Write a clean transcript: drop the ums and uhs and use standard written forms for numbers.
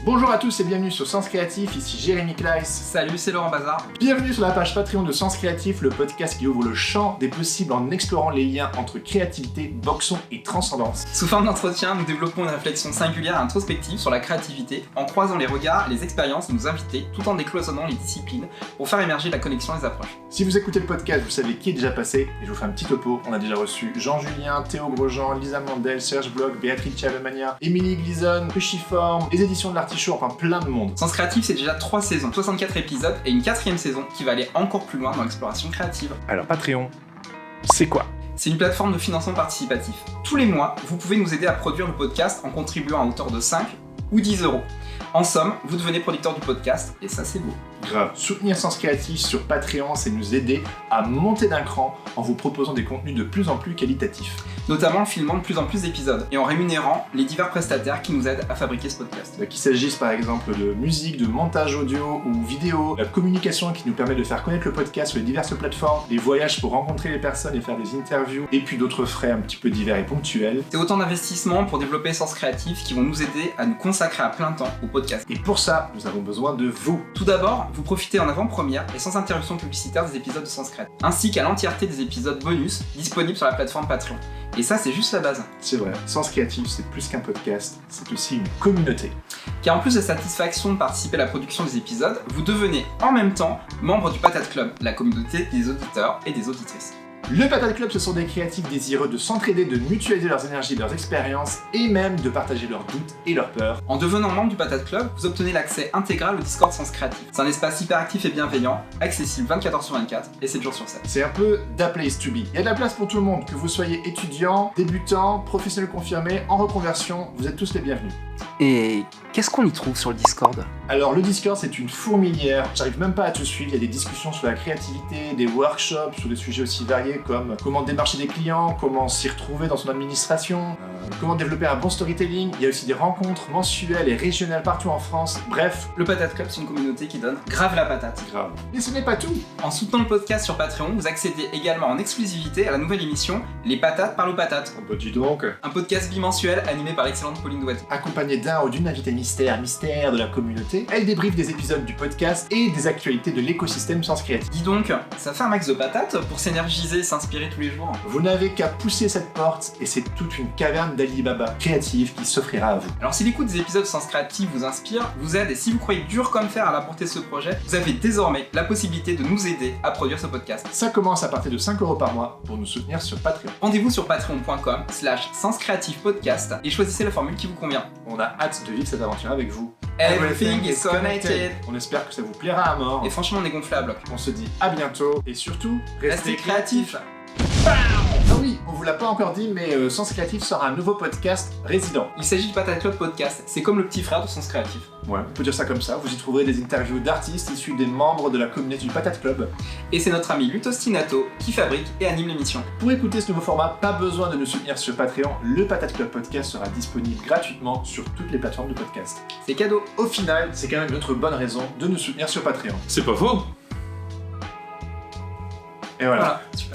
Bonjour à tous et bienvenue sur Sens Créatif, ici Jérémy Kleiss. Salut, c'est Laurent Bazar. Bienvenue sur la page Patreon de Sens Créatif, le podcast qui ouvre le champ des possibles en explorant les liens entre créativité, boxon et transcendance. Sous forme d'entretien, nous développons une réflexion singulière et introspective sur la créativité, en croisant les regards et les expériences de nos invités, tout en décloisonnant les disciplines pour faire émerger la connexion et les approches. Si vous écoutez le podcast, vous savez qui est déjà passé, et je vous fais un petit topo. On a déjà reçu Jean-Julien, Théo Grosjean, Lisa Mandel, Serge Bloch, Béatrice Chavemania, Émilie Glison, Cruciforme, les éditions de l'Artichaut, enfin plein de monde. Sens Créatif, c'est déjà 3 saisons, 64 épisodes et une 4ème saison qui va aller encore plus loin dans l'exploration créative. Alors Patreon, c'est quoi ? C'est une plateforme de financement participatif. Tous les mois, vous pouvez nous aider à produire le podcast en contribuant à hauteur de 5 ou 10 euros. En somme, vous devenez producteur du podcast et ça c'est beau. Grave. Soutenir Sens Créatif sur Patreon, c'est nous aider à monter d'un cran en vous proposant des contenus de plus en plus qualitatifs. Notamment en filmant de plus en plus d'épisodes et en rémunérant les divers prestataires qui nous aident à fabriquer ce podcast. Qu'il s'agisse par exemple de musique, de montage audio ou vidéo, la communication qui nous permet de faire connaître le podcast sur les diverses plateformes, les voyages pour rencontrer les personnes et faire des interviews, et puis d'autres frais un petit peu divers et ponctuels. C'est autant d'investissements pour développer Sens Créatif qui vont nous aider à nous consacrer à plein temps au podcast. Et pour ça, nous avons besoin de vous. Tout d'abord, vous profitez en avant-première et sans interruption publicitaire des épisodes de Sens Créatif, ainsi qu'à l'entièreté des épisodes bonus disponibles sur la plateforme Patreon. Et ça, c'est juste la base. C'est vrai, Sens Créatif, c'est plus qu'un podcast, c'est aussi une communauté. Car en plus de satisfaction de participer à la production des épisodes, vous devenez en même temps membre du Patate Club, la communauté des auditeurs et des auditrices. Le Patate Club, ce sont des créatifs désireux de s'entraider, de mutualiser leurs énergies, leurs expériences et même de partager leurs doutes et leurs peurs. En devenant membre du Patate Club, vous obtenez l'accès intégral au Discord Sens Créatif. C'est un espace hyper actif et bienveillant, accessible 24h/24 et 7 jours sur 7. C'est un peu da place to be. Il y a de la place pour tout le monde, que vous soyez étudiant, débutant, professionnel confirmé, en reconversion, vous êtes tous les bienvenus. Et qu'est-ce qu'on y trouve sur le Discord ? Alors le Discord c'est une fourmilière, j'arrive même pas à te suivre, il y a des discussions sur la créativité, des workshops sur des sujets aussi variés comme comment démarcher des clients, comment s'y retrouver dans son administration, comment développer un bon storytelling, il y a aussi des rencontres mensuelles et régionales partout en France, bref. Le Patate Club, c'est une communauté qui donne grave la patate. Grave. Mais ce n'est pas tout. En soutenant le podcast sur Patreon, vous accédez également en exclusivité à la nouvelle émission Les Patates parlent aux patates. Oh bah dis donc. Un podcast bimensuel animé par l'excellente Pauline Douette. Accompagné d'un ou d'une invitée mystère de la communauté, elle débriefe des épisodes du podcast et des actualités de l'écosystème Sens Créatif. Dis donc, ça fait un max de patates pour s'énergiser et s'inspirer tous les jours. Vous n'avez qu'à pousser cette porte et c'est toute une caverne d'Ali Baba créative qui s'offrira à vous. Alors si l'écoute des épisodes Sens Créatif vous inspire, vous aide et si vous croyez dur comme fer à la portée de ce projet, vous avez désormais la possibilité de nous aider à produire ce podcast. Ça commence à partir de 5 € par mois pour nous soutenir sur Patreon. Rendez-vous sur patreon.com/senscreatifpodcast et choisissez la formule qui vous convient. On a hâte de vivre cette aventure avec vous. Everything is connected. On espère que ça vous plaira à mort. Et franchement, on est gonflé à bloc. On se dit à bientôt et surtout, Restez créatifs. Ah oui, on vous l'a pas encore dit, mais Sens Créatif sort un nouveau podcast résident. Il s'agit du Patate Club Podcast. C'est comme le petit frère de Sens Créatif. Ouais, on peut dire ça comme ça. Vous y trouverez des interviews d'artistes issus des membres de la communauté du Patate Club. Et c'est notre ami Lutostinato qui fabrique et anime l'émission. Pour écouter ce nouveau format, pas besoin de nous soutenir sur Patreon. Le Patate Club Podcast sera disponible gratuitement sur toutes les plateformes de podcast. C'est cadeau. Au final, c'est quand même notre bonne raison de nous soutenir sur Patreon. C'est pas faux. Et voilà. Super.